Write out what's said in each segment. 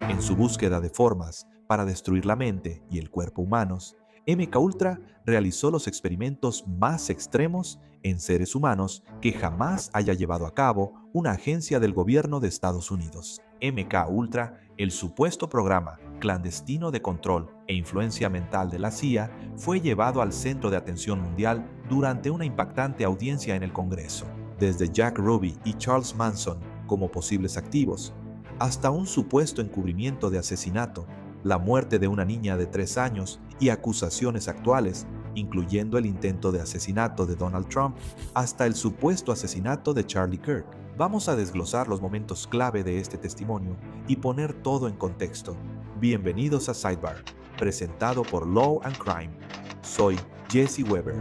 En su búsqueda de formas para destruir la mente y el cuerpo humanos, MKUltra realizó los experimentos más extremos en seres humanos que jamás haya llevado a cabo una agencia del gobierno de Estados Unidos. MKUltra, el supuesto programa clandestino de control e influencia mental de la CIA, fue llevado al centro de atención mundial durante una impactante audiencia en el Congreso. Desde Jack Ruby y Charles Manson como posibles activos, hasta un supuesto encubrimiento de asesinato, la muerte de una niña de 3 años y acusaciones actuales, incluyendo el intento de asesinato de Donald Trump, hasta el supuesto asesinato de Charlie Kirk. Vamos a desglosar los momentos clave de este testimonio y poner todo en contexto. Bienvenidos a Sidebar, presentado por Law and Crime. Soy Jesse Weber.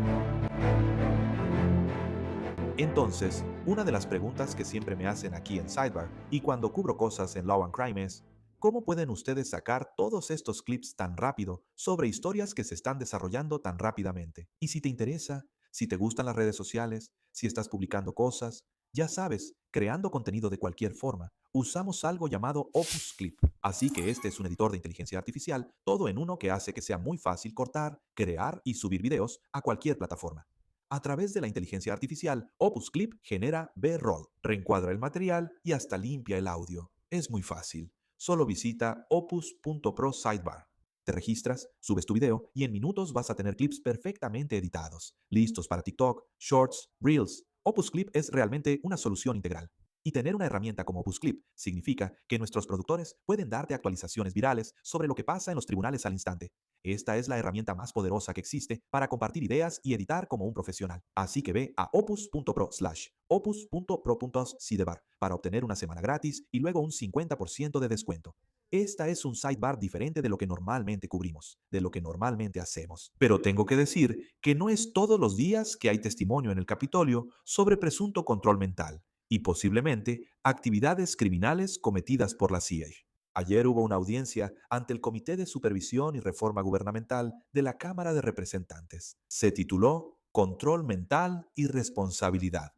Entonces, una de las preguntas que siempre me hacen aquí en Sidebar y cuando cubro cosas en Law and Crime es, ¿cómo pueden ustedes sacar todos estos clips tan rápido sobre historias que se están desarrollando tan rápidamente? Y si te interesa, si te gustan las redes sociales, si estás publicando cosas, ya sabes, creando contenido de cualquier forma, usamos algo llamado Opus Clip. Así que este es un editor de inteligencia artificial, todo en uno que hace que sea muy fácil cortar, crear y subir videos a cualquier plataforma. A través de la inteligencia artificial, Opus Clip genera B-roll, reencuadra el material y hasta limpia el audio. Es muy fácil. Solo visita opus.pro sidebar. Te registras, subes tu video y en minutos vas a tener clips perfectamente editados, listos para TikTok, Shorts, Reels. Opus Clip es realmente una solución integral. Y tener una herramienta como Opus Clip significa que nuestros productores pueden darte actualizaciones virales sobre lo que pasa en los tribunales al instante. Esta es la herramienta más poderosa que existe para compartir ideas y editar como un profesional. Así que ve a opus.pro/opus.pro.sidebar para obtener una semana gratis y luego un 50% de descuento. Esta es un sidebar diferente de lo que normalmente cubrimos, de lo que normalmente hacemos. Pero tengo que decir que no es todos los días que hay testimonio en el Capitolio sobre presunto control mental y posiblemente actividades criminales cometidas por la CIA. Ayer hubo una audiencia ante el Comité de Supervisión y Reforma Gubernamental de la Cámara de Representantes. Se tituló Control Mental y Responsabilidad,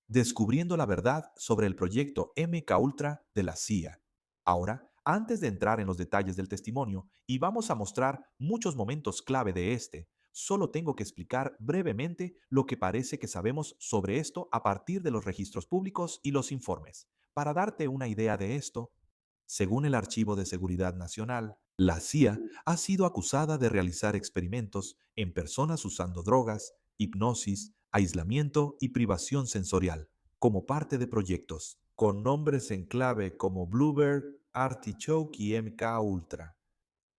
descubriendo la verdad sobre el proyecto MKUltra de la CIA. Ahora, antes de entrar en los detalles del testimonio, y vamos a mostrar muchos momentos clave de este, solo tengo que explicar brevemente lo que parece que sabemos sobre esto a partir de los registros públicos y los informes. Para darte una idea de esto, según el Archivo de Seguridad Nacional, la CIA ha sido acusada de realizar experimentos en personas usando drogas, hipnosis, aislamiento y privación sensorial, como parte de proyectos, con nombres en clave como Bluebird, Artichoke y MKUltra.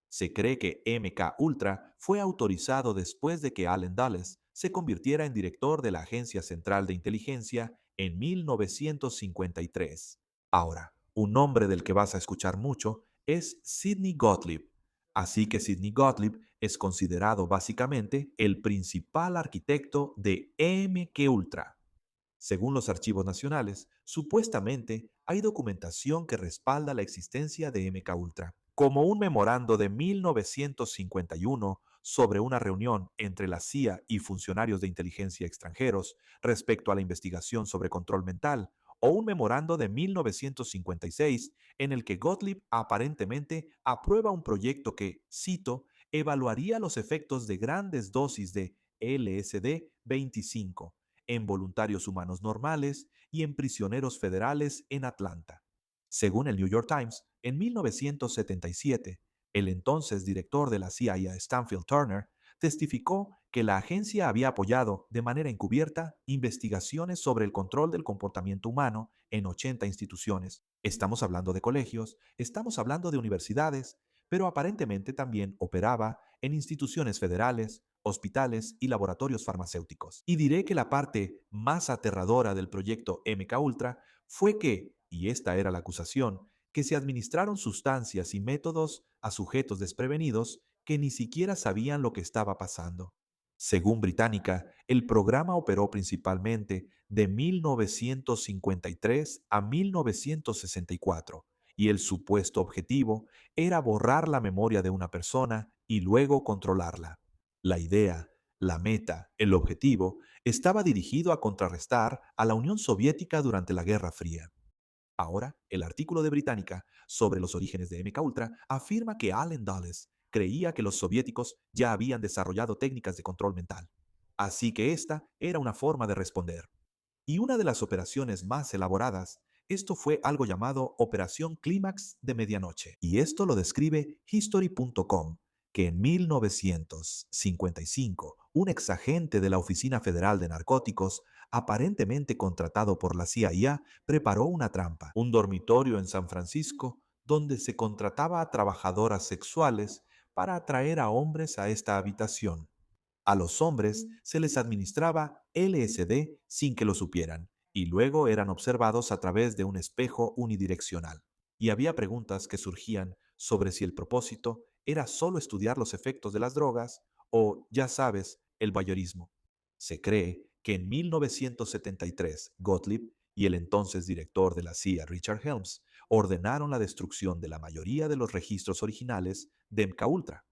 Se cree que MKUltra fue autorizado después de que Allen Dulles se convirtiera en director de la Agencia Central de Inteligencia en 1953. Ahora, un nombre del que vas a escuchar mucho es Sidney Gottlieb. Así que Sidney Gottlieb es considerado básicamente el principal arquitecto de MKUltra. Según los archivos nacionales, supuestamente hay documentación que respalda la existencia de MKUltra, como un memorando de 1951 sobre una reunión entre la CIA y funcionarios de inteligencia extranjeros respecto a la investigación sobre control mental, o un memorando de 1956 en el que Gottlieb aparentemente aprueba un proyecto que, cito, evaluaría los efectos de grandes dosis de LSD-25 en voluntarios humanos normales y en prisioneros federales en Atlanta. Según el New York Times, en 1977, el entonces director de la CIA, Stanfield Turner, testificó que la agencia había apoyado de manera encubierta investigaciones sobre el control del comportamiento humano en 80 instituciones. Estamos hablando de colegios, estamos hablando de universidades, pero aparentemente también operaba en instituciones federales, hospitales y laboratorios farmacéuticos. Y diré que la parte más aterradora del proyecto MKUltra fue que, y esta era la acusación, que se administraron sustancias y métodos a sujetos desprevenidos que ni siquiera sabían lo que estaba pasando. Según Británica, el programa operó principalmente de 1953 a 1964 y el supuesto objetivo era borrar la memoria de una persona y luego controlarla. La idea, la meta, el objetivo estaba dirigido a contrarrestar a la Unión Soviética durante la Guerra Fría. Ahora, el artículo de Británica sobre los orígenes de MKUltra afirma que Allen Dulles creía que los soviéticos ya habían desarrollado técnicas de control mental. Así que esta era una forma de responder. Y una de las operaciones más elaboradas, esto fue algo llamado Operación Clímax de Medianoche. Y esto lo describe History.com, que en 1955, un exagente de la Oficina Federal de Narcóticos, aparentemente contratado por la CIA, preparó una trampa, un dormitorio en San Francisco, donde se contrataba a trabajadoras sexuales para atraer a hombres a esta habitación. A los hombres se les administraba LSD sin que lo supieran, y luego eran observados a través de un espejo unidireccional. Y había preguntas que surgían sobre si el propósito era solo estudiar los efectos de las drogas o, ya sabes, el voyeurismo. Se cree que en 1973 Gottlieb y el entonces director de la CIA, Richard Helms, ordenaron la destrucción de la mayoría de los registros originales de MKUltra.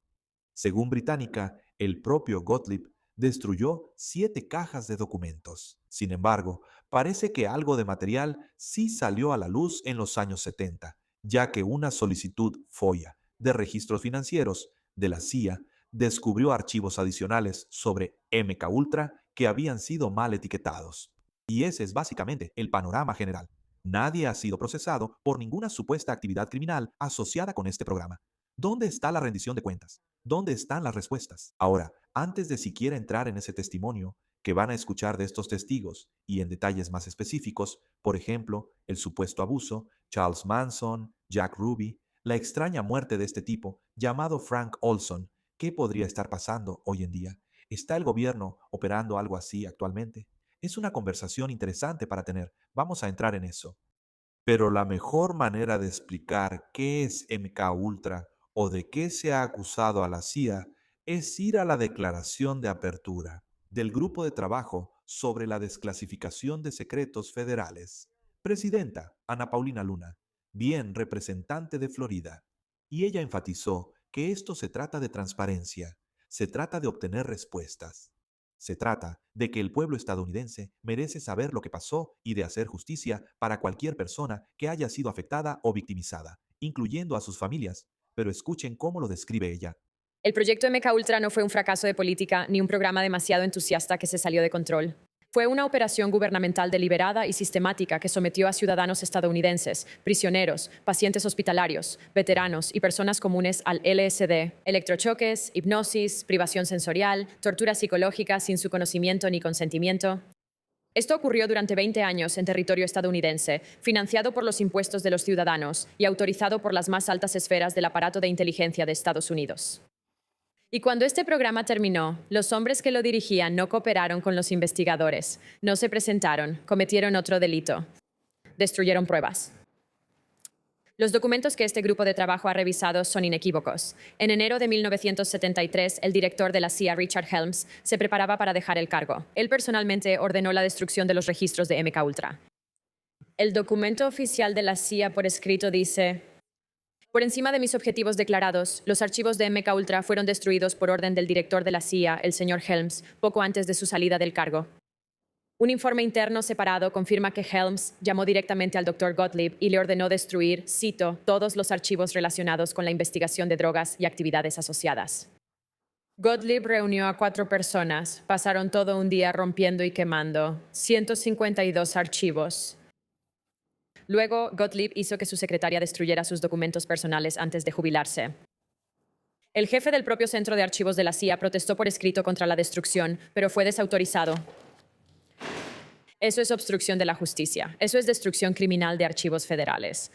Según Británica, el propio Gottlieb destruyó 7 cajas de documentos. Sin embargo, parece que algo de material sí salió a la luz en los años 70, ya que una solicitud FOIA de registros financieros de la CIA descubrió archivos adicionales sobre MKUltra que habían sido mal etiquetados. Y ese es básicamente el panorama general. Nadie ha sido procesado por ninguna supuesta actividad criminal asociada con este programa. ¿Dónde está la rendición de cuentas? ¿Dónde están las respuestas? Ahora, antes de siquiera entrar en ese testimonio que van a escuchar de estos testigos y en detalles más específicos, por ejemplo, el supuesto abuso, Charles Manson, Jack Ruby, la extraña muerte de este tipo llamado Frank Olson, ¿qué podría estar pasando hoy en día? ¿Está el gobierno operando algo así actualmente? Es una conversación interesante para tener. Vamos a entrar en eso. Pero la mejor manera de explicar qué es MKUltra o de qué se ha acusado a la CIA es ir a la declaración de apertura del Grupo de Trabajo sobre la Desclasificación de Secretos Federales. Presidenta Ana Paulina Luna, bien representante de Florida. Y ella enfatizó que esto se trata de transparencia, se trata de obtener respuestas. Se trata de que el pueblo estadounidense merece saber lo que pasó y de hacer justicia para cualquier persona que haya sido afectada o victimizada, incluyendo a sus familias. Pero escuchen cómo lo describe ella. El proyecto MKUltra no fue un fracaso de política ni un programa demasiado entusiasta que se salió de control. Fue una operación gubernamental deliberada y sistemática que sometió a ciudadanos estadounidenses, prisioneros, pacientes hospitalarios, veteranos y personas comunes al LSD, electrochoques, hipnosis, privación sensorial, tortura psicológica sin su conocimiento ni consentimiento. Esto ocurrió durante 20 años en territorio estadounidense, financiado por los impuestos de los ciudadanos y autorizado por las más altas esferas del aparato de inteligencia de Estados Unidos. Y cuando este programa terminó, los hombres que lo dirigían no cooperaron con los investigadores, no se presentaron, cometieron otro delito. Destruyeron pruebas. Los documentos que este grupo de trabajo ha revisado son inequívocos. En enero de 1973, el director de la CIA, Richard Helms, se preparaba para dejar el cargo. Él personalmente ordenó la destrucción de los registros de MKUltra. El documento oficial de la CIA por escrito dice: por encima de mis objetivos declarados, los archivos de MKUltra fueron destruidos por orden del director de la CIA, el señor Helms, poco antes de su salida del cargo. Un informe interno separado confirma que Helms llamó directamente al Dr. Gottlieb y le ordenó destruir, cito, todos los archivos relacionados con la investigación de drogas y actividades asociadas. Gottlieb reunió a 4 personas, pasaron todo un día rompiendo y quemando 152 archivos. Luego, Gottlieb hizo que su secretaria destruyera sus documentos personales antes de jubilarse. El jefe del propio centro de archivos de la CIA protestó por escrito contra la destrucción, pero fue desautorizado. Eso es obstrucción de la justicia. Eso es destrucción criminal de archivos federales.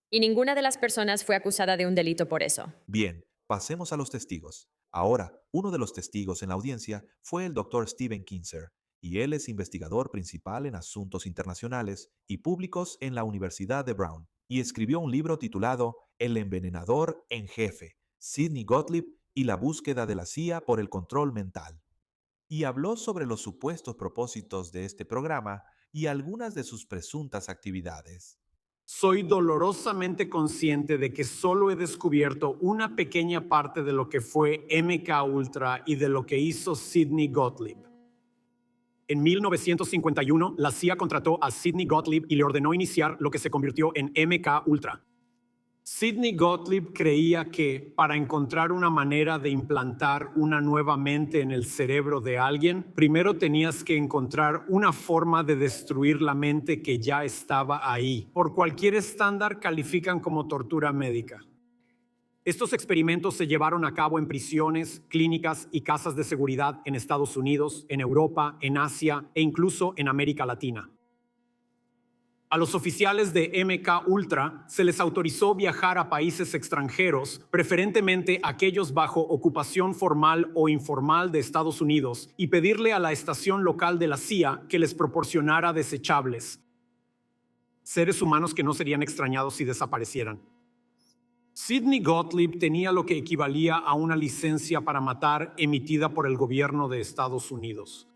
Y ninguna de las personas fue acusada de un delito por eso. Bien, pasemos a los testigos. Ahora, uno de los testigos en la audiencia fue el doctor Stephen Kinzer, y él es investigador principal en asuntos internacionales y públicos en la Universidad de Brown, y escribió un libro titulado El envenenador en jefe, Sidney Gottlieb y la búsqueda de la CIA por el control mental. Y habló sobre los supuestos propósitos de este programa y algunas de sus presuntas actividades. Soy dolorosamente consciente de que solo he descubierto una pequeña parte de lo que fue MKUltra y de lo que hizo Sidney Gottlieb. En 1951, la CIA contrató a Sidney Gottlieb y le ordenó iniciar lo que se convirtió en MK Ultra. Sidney Gottlieb creía que para encontrar una manera de implantar una nueva mente en el cerebro de alguien, primero tenías que encontrar una forma de destruir la mente que ya estaba ahí. Por cualquier estándar califican como tortura médica. Estos experimentos se llevaron a cabo en prisiones, clínicas y casas de seguridad en Estados Unidos, en Europa, en Asia e incluso en América Latina. A los oficiales de MK Ultra se les autorizó viajar a países extranjeros, preferentemente aquellos bajo ocupación formal o informal de Estados Unidos, y pedirle a la estación local de la CIA que les proporcionara desechables, seres humanos que no serían extrañados si desaparecieran. Sidney Gottlieb tenía lo que equivalía a una licencia para matar emitida por el gobierno de Estados Unidos.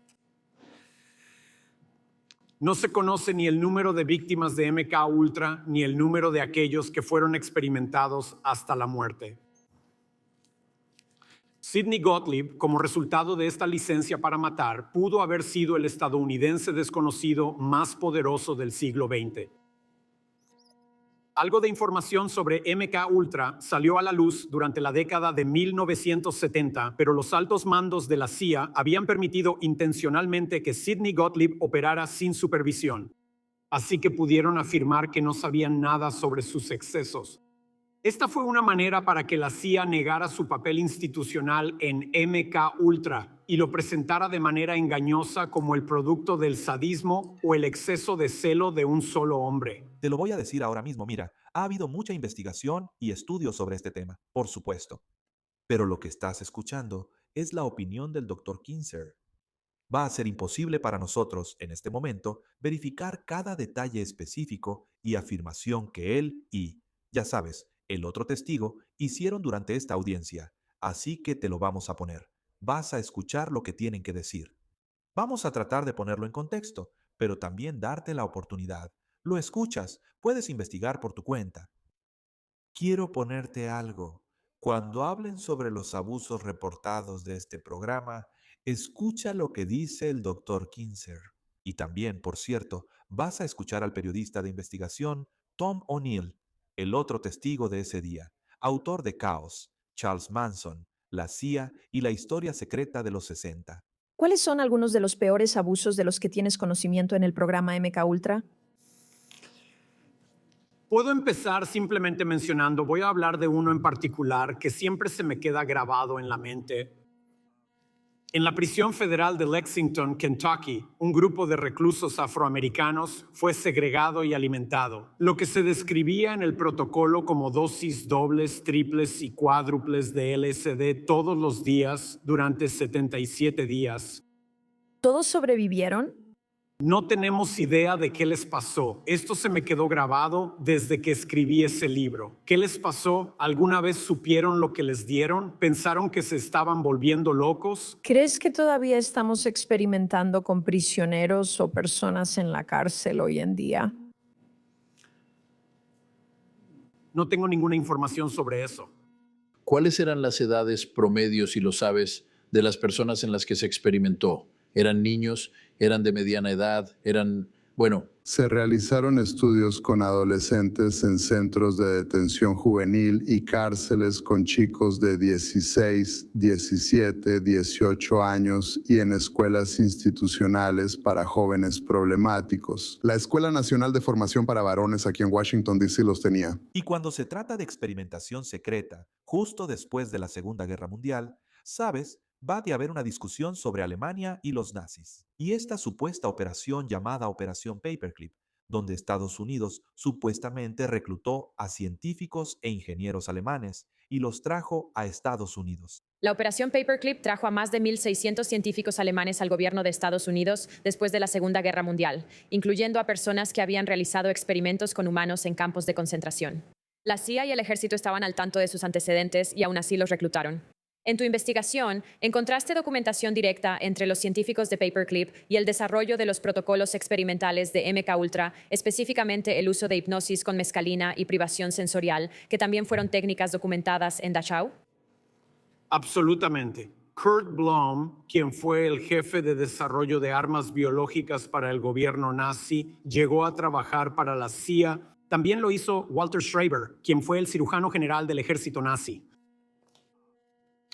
No se conoce ni el número de víctimas de MK Ultra ni el número de aquellos que fueron experimentados hasta la muerte. Sidney Gottlieb, como resultado de esta licencia para matar, pudo haber sido el estadounidense desconocido más poderoso del siglo XX. Algo de información sobre MK Ultra salió a la luz durante la década de 1970, pero los altos mandos de la CIA habían permitido intencionalmente que Sidney Gottlieb operara sin supervisión, así que pudieron afirmar que no sabían nada sobre sus excesos. Esta fue una manera para que la CIA negara su papel institucional en MK Ultra y lo presentara de manera engañosa como el producto del sadismo o el exceso de celo de un solo hombre. Te lo voy a decir ahora mismo, mira, ha habido mucha investigación y estudios sobre este tema, por supuesto. Pero lo que estás escuchando es la opinión del Dr. Kinzer. Va a ser imposible para nosotros, en este momento, verificar cada detalle específico y afirmación que él y, ya sabes, el otro testigo hicieron durante esta audiencia, así que te lo vamos a poner. Vas a escuchar lo que tienen que decir. Vamos a tratar de ponerlo en contexto, pero también darte la oportunidad. Lo escuchas, puedes investigar por tu cuenta. Quiero ponerte algo. Cuando hablen sobre los abusos reportados de este programa, escucha lo que dice el Dr. Kinzer. Y también, por cierto, vas a escuchar al periodista de investigación Tom O'Neill, el otro testigo de ese día, autor de Caos, Charles Manson, la CIA y la historia secreta de los 60. ¿Cuáles son algunos de los peores abusos de los que tienes conocimiento en el programa MK Ultra? Puedo empezar simplemente mencionando, voy a hablar de uno en particular que siempre se me queda grabado en la mente. En la prisión federal de Lexington, Kentucky, un grupo de reclusos afroamericanos fue segregado y alimentado, lo que se describía en el protocolo como dosis dobles, triples y cuádruples de LSD todos los días durante 77 días. ¿Todos sobrevivieron? No tenemos idea de qué les pasó. Esto se me quedó grabado desde que escribí ese libro. ¿Qué les pasó? ¿Alguna vez supieron lo que les dieron? ¿Pensaron que se estaban volviendo locos? ¿Crees que todavía estamos experimentando con prisioneros o personas en la cárcel hoy en día? No tengo ninguna información sobre eso. ¿Cuáles eran las edades promedios, si lo sabes, de las personas en las que se experimentó? ¿Eran niños? ¿Eran de mediana edad? Se realizaron estudios con adolescentes en centros de detención juvenil y cárceles con chicos de 16, 17, 18 años y en escuelas institucionales para jóvenes problemáticos. La Escuela Nacional de Formación para Varones aquí en Washington, D.C. los tenía. Y cuando se trata de experimentación secreta, justo después de la Segunda Guerra Mundial, sabes, va de haber una discusión sobre Alemania y los nazis, y esta supuesta operación llamada Operación Paperclip, donde Estados Unidos supuestamente reclutó a científicos e ingenieros alemanes y los trajo a Estados Unidos. La operación Paperclip trajo a más de 1.600 científicos alemanes al gobierno de Estados Unidos después de la Segunda Guerra Mundial, incluyendo a personas que habían realizado experimentos con humanos en campos de concentración. La CIA y el ejército estaban al tanto de sus antecedentes y aún así los reclutaron. En tu investigación, encontraste documentación directa entre los científicos de Paperclip y el desarrollo de los protocolos experimentales de MK Ultra, específicamente el uso de hipnosis con mescalina y privación sensorial, que tammen fueron técnicas documentadas en Dachau. Absolutamente. Kurt Blom, quien fue el jefe de desarrollo de armas biológicas para el gobierno nazi, llegó a trabajar para la CIA. También lo hizo Walter Schreiber, quien fue el cirujano general del ejército nazi.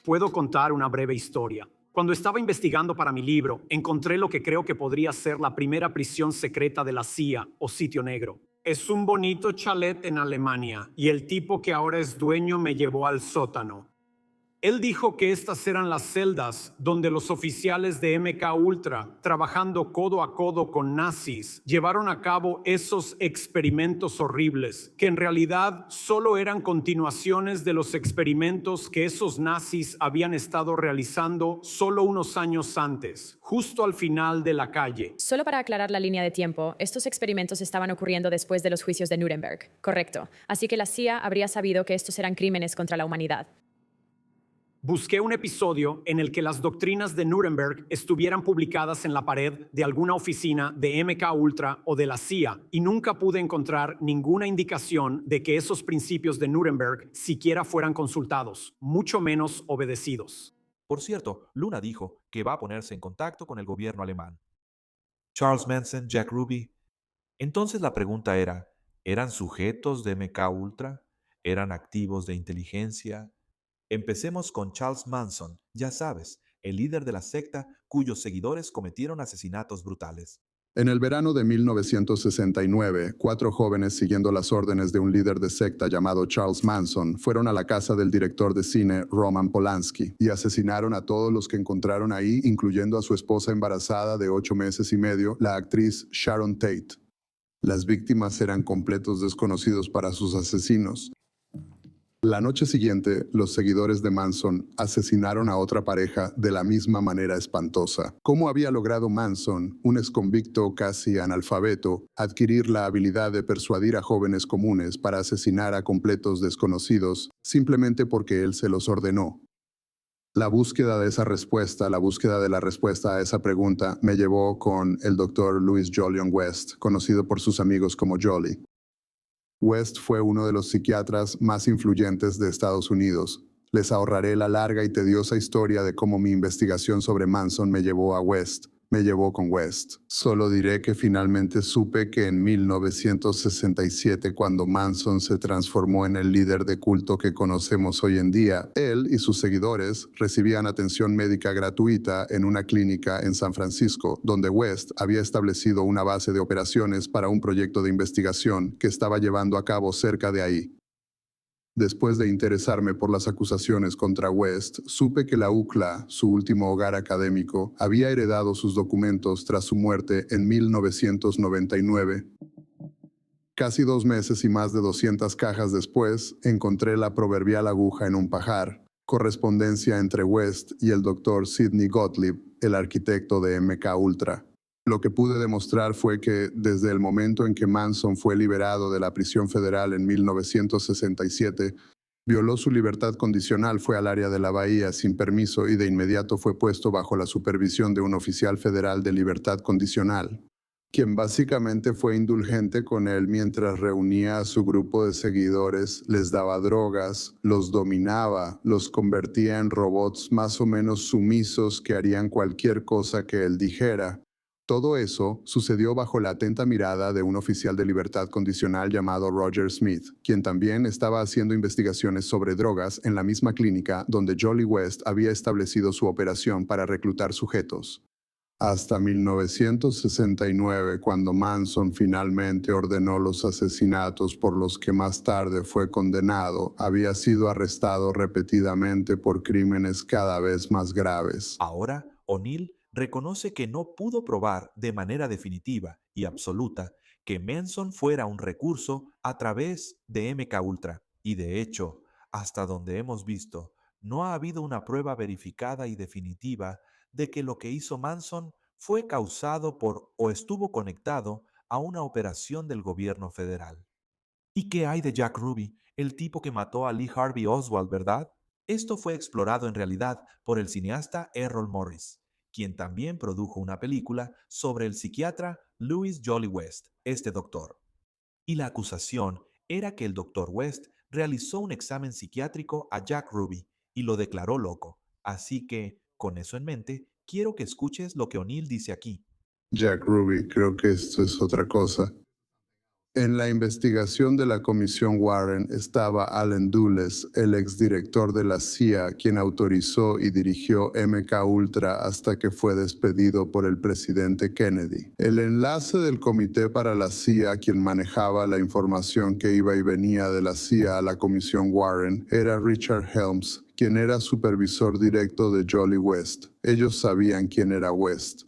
Puedo contar una breve historia. Cuando estaba investigando para mi libro, encontré lo que creo que podría ser la primera prisión secreta de la CIA o sitio negro. Es un bonito chalet en Alemania y el tipo que ahora es dueño me llevó al sótano. Él dijo que estas eran las celdas donde los oficiales de MK Ultra, trabajando codo a codo con nazis, llevaron a cabo esos experimentos horribles, que en realidad solo eran continuaciones de los experimentos que esos nazis habían estado realizando solo unos años antes, justo al final de la calle. Solo para aclarar la línea de tiempo, estos experimentos estaban ocurriendo después de los juicios de Nuremberg, correcto. Así que la CIA habría sabido que estos eran crímenes contra la humanidad. Busqué un episodio en el que las doctrinas de Nuremberg estuvieran publicadas en la pared de alguna oficina de MK Ultra o de la CIA y nunca pude encontrar ninguna indicación de que esos principios de Nuremberg siquiera fueran consultados, mucho menos obedecidos. Por cierto, Luna dijo que va a ponerse en contacto con el gobierno alemán. Charles Manson, Jack Ruby. Entonces la pregunta era, ¿eran sujetos de MK Ultra? ¿Eran activos de inteligencia? Empecemos con Charles Manson, ya sabes, el líder de la secta cuyos seguidores cometieron asesinatos brutales. En el verano de 1969, 4 jóvenes siguiendo las órdenes de un líder de secta llamado Charles Manson fueron a la casa del director de cine Roman Polanski y asesinaron a todos los que encontraron ahí, incluyendo a su esposa embarazada de 8 meses y medio, la actriz Sharon Tate. Las víctimas eran completos desconocidos para sus asesinos. La noche siguiente, los seguidores de Manson asesinaron a otra pareja de la misma manera espantosa. ¿Cómo había logrado Manson, un exconvicto casi analfabeto, adquirir la habilidad de persuadir a jóvenes comunes para asesinar a completos desconocidos simplemente porque él se los ordenó? La búsqueda de esa respuesta, la búsqueda de la respuesta a esa pregunta me llevó con el Dr. Louis Jolion West, conocido por sus amigos como Jolly. West fue uno de los psiquiatras más influyentes de Estados Unidos. Les ahorraré la larga y tediosa historia de cómo mi investigación sobre Manson me llevó a West. Me llevó con West. Solo diré que finalmente supe que en 1967, cuando Manson se transformó en el líder de culto que conocemos hoy en día, él y sus seguidores recibían atención médica gratuita en una clínica en San Francisco, donde West había establecido una base de operaciones para un proyecto de investigación que estaba llevando a cabo cerca de ahí. Después de interesarme por las acusaciones contra West, supe que la UCLA, su último hogar académico, había heredado sus documentos tras su muerte en 1999. Casi 2 meses y más de 200 cajas después, encontré la proverbial aguja en un pajar, correspondencia entre West y el Dr. Sidney Gottlieb, el arquitecto de MK Ultra. Lo que pude demostrar fue que, desde el momento en que Manson fue liberado de la prisión federal en 1967, violó su libertad condicional, fue al área de la bahía sin permiso y de inmediato fue puesto bajo la supervisión de un oficial federal de libertad condicional, quien básicamente fue indulgente con él mientras reunía a su grupo de seguidores, les daba drogas, los dominaba, los convertía en robots más o menos sumisos que harían cualquier cosa que él dijera. Todo eso sucedió bajo la atenta mirada de un oficial de libertad condicional llamado Roger Smith, quien también estaba haciendo investigaciones sobre drogas en la misma clínica donde Jolly West había establecido su operación para reclutar sujetos. Hasta 1969, cuando Manson finalmente ordenó los asesinatos por los que más tarde fue condenado, había sido arrestado repetidamente por crímenes cada vez más graves. Ahora, O'Neill reconoce que no pudo probar de manera definitiva y absoluta que Manson fuera un recurso a través de MK Ultra. Y de hecho, hasta donde hemos visto, no ha habido una prueba verificada y definitiva de que lo que hizo Manson fue causado por o estuvo conectado a una operación del gobierno federal. ¿Y qué hay de Jack Ruby, el tipo que mató a Lee Harvey Oswald, verdad? Esto fue explorado en realidad por el cineasta Errol Morris, quien también produjo una película sobre el psiquiatra Louis Jolly West, este doctor. Y la acusación era que el Dr. West realizó un examen psiquiátrico a Jack Ruby y lo declaró loco. Así que Con eso en mente, quiero que escuches lo que O'Neill dice aquí. Jack Ruby, creo que esto es otra cosa. En la investigación de la Comisión Warren estaba Allen Dulles, el exdirector de la CIA, quien autorizó y dirigió MK Ultra hasta que fue despedido por el presidente Kennedy. El enlace del Comité para la CIA, quien manejaba la información que iba y venía de la CIA a la Comisión Warren, era Richard Helms, quien era supervisor directo de Jolly West. Ellos sabían quién era West.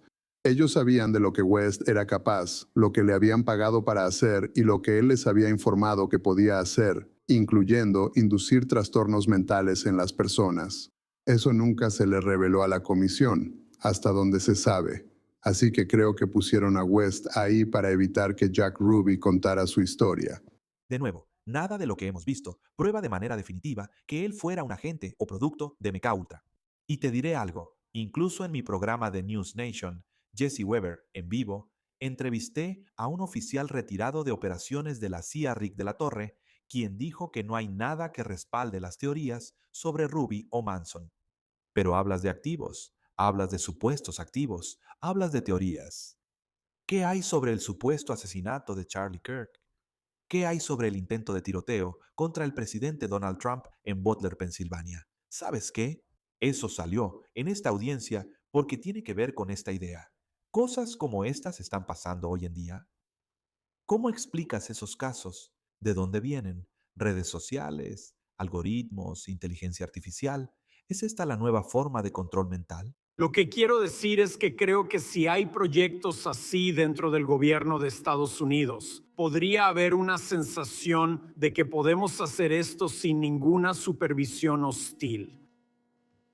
Ellos sabían de lo que West era capaz, lo que le habían pagado para hacer y lo que él les había informado que podía hacer, incluyendo inducir trastornos mentales en las personas. Eso nunca se le reveló a la comisión, hasta donde se sabe. Así que creo que pusieron a West ahí para evitar que Jack Ruby contara su historia. De nuevo, nada de lo que hemos visto prueba de manera definitiva que él fuera un agente o producto de MK Ultra. Y te diré algo, incluso en mi programa de News Nation, Jesse Weber, en vivo, entrevisté a un oficial retirado de operaciones de la CIA, Rick de la Torre, quien dijo que no hay nada que respalde las teorías sobre Ruby o Manson. Pero hablas de activos, hablas de supuestos activos, hablas de teorías. ¿Qué hay sobre el supuesto asesinato de Charlie Kirk? ¿Qué hay sobre el intento de tiroteo contra el presidente Donald Trump en Butler, Pensilvania? ¿Sabes qué? Eso salió en esta audiencia porque tiene que ver con esta idea. ¿Cosas como estas están pasando hoy en día? ¿Cómo explicas esos casos? ¿De dónde vienen? ¿Redes sociales? ¿Algoritmos? ¿Inteligencia artificial? ¿Es esta la nueva forma de control mental? Lo que quiero decir es que creo que si hay proyectos así dentro del gobierno de Estados Unidos, podría haber una sensación de que podemos hacer esto sin ninguna supervisión hostil.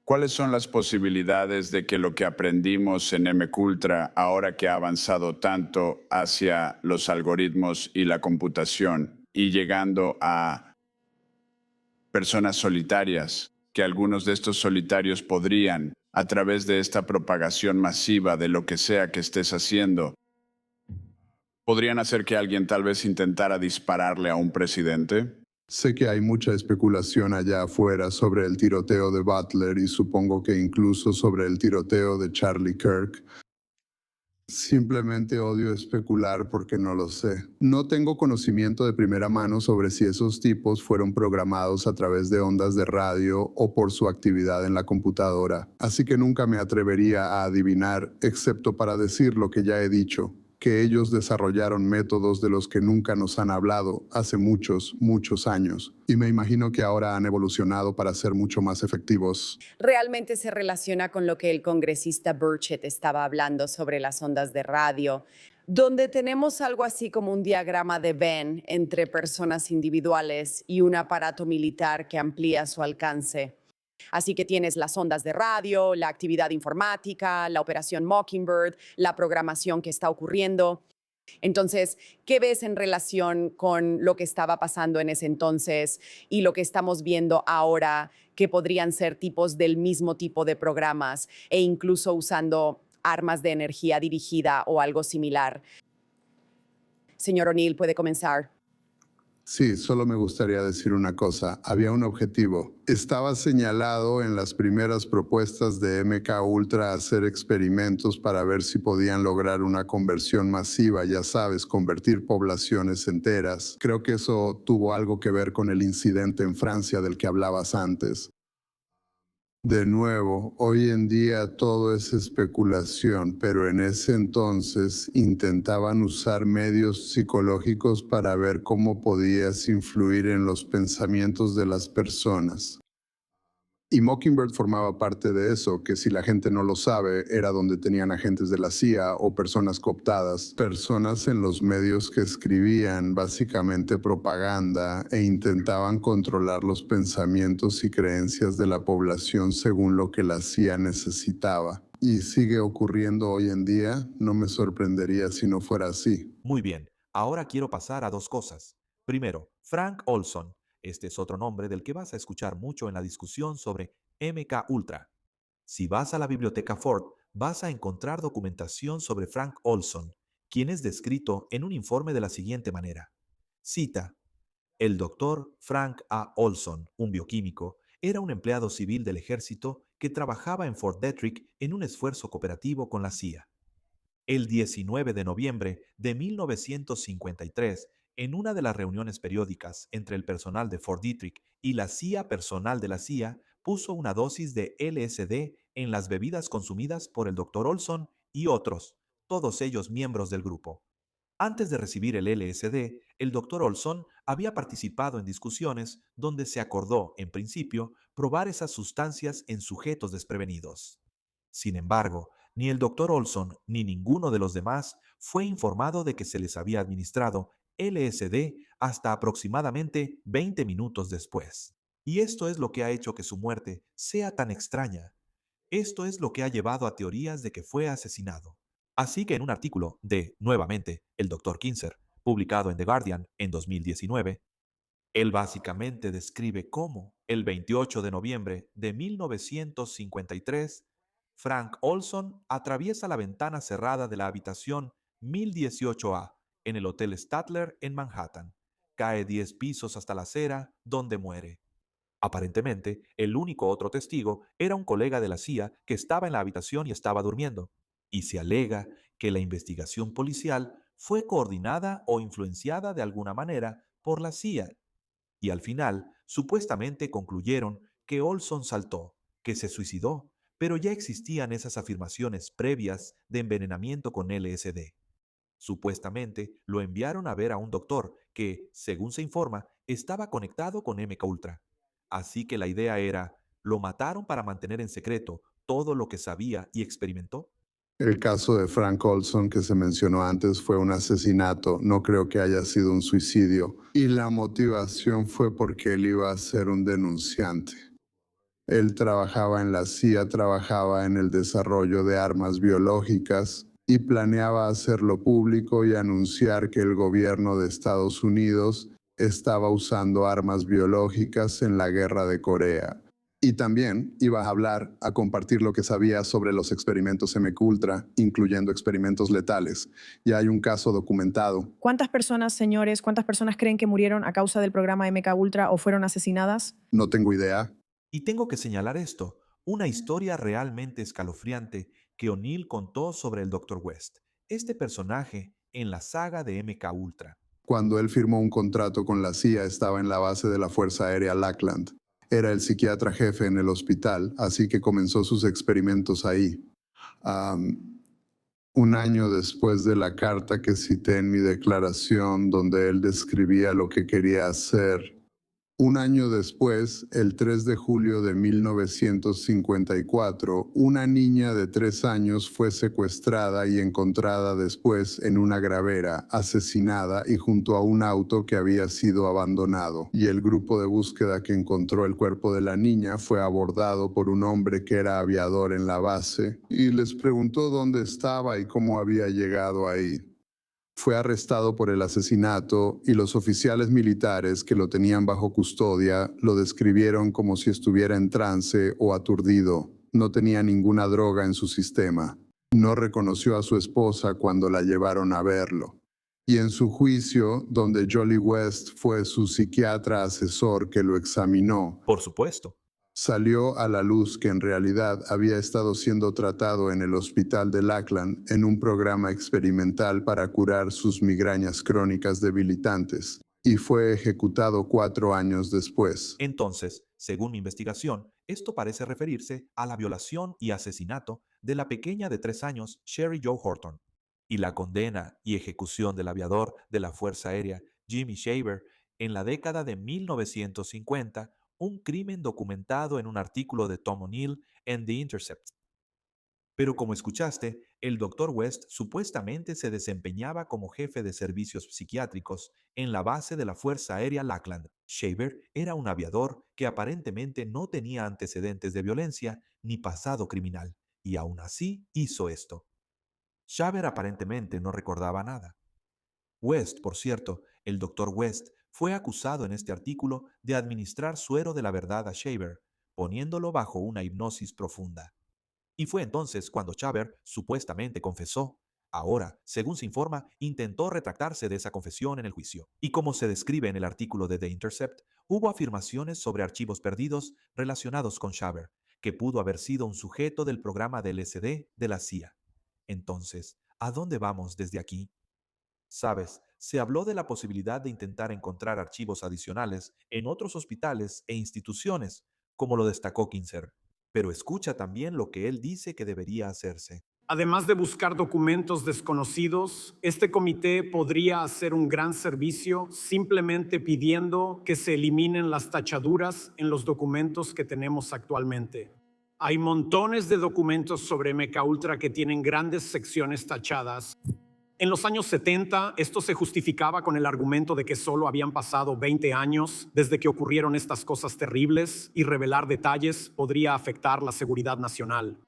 ¿Cuáles son las posibilidades de que lo que aprendimos en MKUltra, ahora que ha avanzado tanto hacia los algoritmos y la computación y llegando a personas solitarias, que algunos de estos solitarios podrían, a través de esta propagación masiva de lo que sea que estés haciendo, podrían hacer que alguien tal vez intentara dispararle a un presidente? Sé que hay mucha especulación allá afuera sobre el tiroteo de Butler y supongo que incluso sobre el tiroteo de Charlie Kirk. Simplemente odio especular porque no lo sé. No tengo conocimiento de primera mano sobre si esos tipos fueron programados a través de ondas de radio o por su actividad en la computadora. Así que nunca me atrevería a adivinar, excepto para decir lo que ya he dicho, que ellos desarrollaron métodos de los que nunca nos han hablado hace muchos, muchos años. Y me imagino que ahora han evolucionado para ser mucho más efectivos. Realmente se relaciona con lo que el congresista Burchett estaba hablando sobre las ondas de radio, donde tenemos algo así como un diagrama de Venn entre personas individuales y un aparato militar que amplía su alcance. Así que tienes las ondas de radio, la actividad informática, la operación Mockingbird, la programación que está ocurriendo. Entonces, ¿qué ves en relación con lo que estaba pasando en ese entonces y lo que estamos viendo ahora, que podrían ser tipos del mismo tipo de programas e incluso usando armas de energía dirigida o algo similar? Señor O'Neill, puede comenzar. Sí, solo me gustaría decir una cosa. Había un objetivo. Estaba señalado en las primeras propuestas de MK Ultra hacer experimentos para ver si podían lograr una conversión masiva, ya sabes, convertir poblaciones enteras. Creo que eso tuvo algo que ver con el incidente en Francia del que hablabas antes. De nuevo, hoy en día todo es especulación, pero en ese entonces intentaban usar medios psicológicos para ver cómo podías influir en los pensamientos de las personas. Y Mockingbird formaba parte de eso, que si la gente no lo sabe, era donde tenían agentes de la CIA o personas cooptadas, personas en los medios que escribían básicamente propaganda e intentaban controlar los pensamientos y creencias de la población según lo que la CIA necesitaba. Y sigue ocurriendo hoy en día, no me sorprendería si no fuera así. Muy bien, ahora quiero pasar a dos cosas. Primero, Frank Olson. Este es otro nombre del que vas a escuchar mucho en la discusión sobre MK Ultra. Si vas a la biblioteca Ford, vas a encontrar documentación sobre Frank Olson, quien es descrito en un informe de la siguiente manera. Cita: el doctor Frank A. Olson, un bioquímico, era un empleado civil del ejército que trabajaba en Fort Detrick en un esfuerzo cooperativo con la CIA. El 19 de noviembre de 1953, en una de las reuniones periódicas entre el personal de Fort Detrick y la CIA, personal de la CIA puso una dosis de LSD en las bebidas consumidas por el Dr. Olson y otros, todos ellos miembros del grupo. Antes de recibir el LSD, el Dr. Olson había participado en discusiones donde se acordó, en principio, probar esas sustancias en sujetos desprevenidos. Sin embargo, ni el Dr. Olson ni ninguno de los demás fue informado de que se les había administrado LSD hasta aproximadamente 20 minutos después. Y esto es lo que ha hecho que su muerte sea tan extraña. Esto es lo que ha llevado a teorías de que fue asesinado. Así que en un artículo de, nuevamente, el Dr. Kinzer, publicado en The Guardian en 2019, él básicamente describe cómo, el 28 de noviembre de 1953, Frank Olson atraviesa la ventana cerrada de la habitación 1018A en el Hotel Statler en Manhattan. Cae 10 pisos hasta la acera, donde muere. Aparentemente, el único otro testigo era un colega de la CIA que estaba en la habitación y estaba durmiendo, y se alega que la investigación policial fue coordinada o influenciada de alguna manera por la CIA, y al final, supuestamente concluyeron que Olson saltó, que se suicidó, pero ya existían esas afirmaciones previas de envenenamiento con LSD. Supuestamente lo enviaron a ver a un doctor que, según se informa, estaba conectado con MKUltra. Así que la idea era, ¿lo mataron para mantener en secreto todo lo que sabía y experimentó? El caso de Frank Olson que se mencionó antes fue un asesinato, no creo que haya sido un suicidio. Y la motivación fue porque él iba a ser un denunciante. Él trabajaba en la CIA, trabajaba en el desarrollo de armas biológicas y planeaba hacerlo público y anunciar que el gobierno de Estados Unidos estaba usando armas biológicas en la guerra de Corea. Y también iba a hablar, a compartir lo que sabía sobre los experimentos MKUltra, incluyendo experimentos letales. Ya hay un caso documentado. ¿Cuántas personas, señores, cuántas personas creen que murieron a causa del programa MKUltra o fueron asesinadas? No tengo idea. Y tengo que señalar esto, una historia realmente escalofriante que O'Neill contó sobre el Dr. West, este personaje en la saga de MKUltra. Cuando él firmó un contrato con la CIA, estaba en la base de la Fuerza Aérea Lackland. Era el psiquiatra jefe en el hospital, así que comenzó sus experimentos ahí. Un año después de la carta que cité en mi declaración, donde él describía lo que quería hacer, un año después, el 3 de julio de 1954, una niña de 3 años fue secuestrada y encontrada después en una gravera, asesinada y junto a un auto que había sido abandonado. Y el grupo de búsqueda que encontró el cuerpo de la niña fue abordado por un hombre que era aviador en la base y les preguntó dónde estaba y cómo había llegado ahí. Fue arrestado por el asesinato y los oficiales militares que lo tenían bajo custodia lo describieron como si estuviera en trance o aturdido. No tenía ninguna droga en su sistema. No reconoció a su esposa cuando la llevaron a verlo. Y en su juicio, donde Jolie West fue su psiquiatra asesor que lo examinó, Por supuesto. salió a la luz que en realidad había estado siendo tratado en el hospital de Lackland en un programa experimental para curar sus migrañas crónicas debilitantes y fue ejecutado 4 años después. Entonces, según mi investigación, esto parece referirse a la violación y asesinato de la pequeña de 3 años Sherry Jo Horton y la condena y ejecución del aviador de la Fuerza Aérea Jimmy Shaver en la década de 1950, un crimen documentado en un artículo de Tom O'Neill en The Intercept. Pero como escuchaste, el Dr. West supuestamente se desempeñaba como jefe de servicios psiquiátricos en la base de la Fuerza Aérea Lackland. Shaver era un aviador que aparentemente no tenía antecedentes de violencia ni pasado criminal, y aún así hizo esto. Shaver aparentemente no recordaba nada. West, por cierto, el Dr. West, fue acusado en este artículo de administrar suero de la verdad a Shaver, poniéndolo bajo una hipnosis profunda. Y fue entonces cuando Shaver supuestamente confesó. Ahora, según se informa, intentó retractarse de esa confesión en el juicio. Y como se describe en el artículo de The Intercept, hubo afirmaciones sobre archivos perdidos relacionados con Shaver, que pudo haber sido un sujeto del programa de LSD de la CIA. Entonces, ¿a dónde vamos desde aquí? Sabes, se habló de la posibilidad de intentar encontrar archivos adicionales en otros hospitales e instituciones, como lo destacó Kinzer. Pero escucha también lo que él dice que debería hacerse. Además de buscar documentos desconocidos, este comité podría hacer un gran servicio simplemente pidiendo que se eliminen las tachaduras en los documentos que tenemos actualmente. Hay montones de documentos sobre MKUltra que tienen grandes secciones tachadas. En los años 70, esto se justificaba con el argumento de que solo habían pasado 20 años desde que ocurrieron estas cosas terribles y revelar detalles podría afectar la seguridad nacional.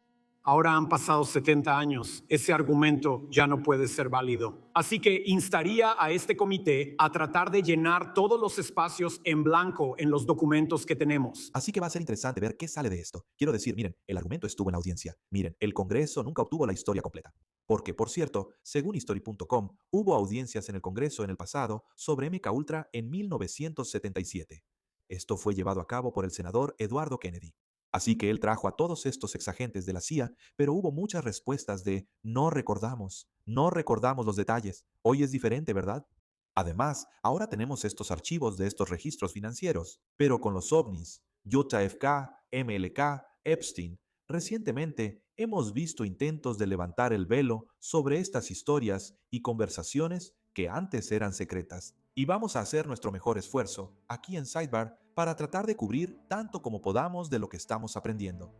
Ahora han pasado 70 años. Ese argumento ya no puede ser válido. Así que instaría a este comité a tratar de llenar todos los espacios en blanco en los documentos que tenemos. Así que va a ser interesante ver qué sale de esto. Quiero decir, miren, el argumento estuvo en la audiencia. Miren, el Congreso nunca obtuvo la historia completa. Porque, por cierto, según History.com, hubo audiencias en el Congreso en el pasado sobre MKUltra en 1977. Esto fue llevado a cabo por el senador Eduardo Kennedy. Así que él trajo a todos estos exagentes de la CIA, pero hubo muchas respuestas de no recordamos los detalles. Hoy es diferente, ¿verdad? Además, ahora tenemos estos archivos de estos registros financieros, pero con los ovnis, JFK, MLK, Epstein. Recientemente hemos visto intentos de levantar el velo sobre estas historias y conversaciones que antes eran secretas. Y vamos a hacer nuestro mejor esfuerzo aquí en Sidebar para tratar de cubrir tanto como podamos de lo que estamos aprendiendo.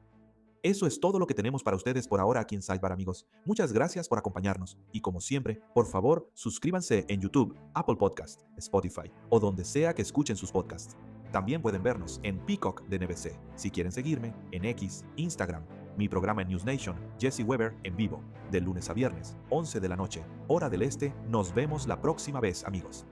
Eso es todo lo que tenemos para ustedes por ahora aquí en Sidebar, amigos. Muchas gracias por acompañarnos y como siempre, por favor, suscríbanse en YouTube, Apple Podcast, Spotify o donde sea que escuchen sus podcasts. También pueden vernos en Peacock de NBC, si quieren seguirme en X, Instagram, mi programa en News Nation, Jesse Weber en vivo, de lunes a viernes, 11 de la noche, hora del este. Nos vemos la próxima vez, amigos.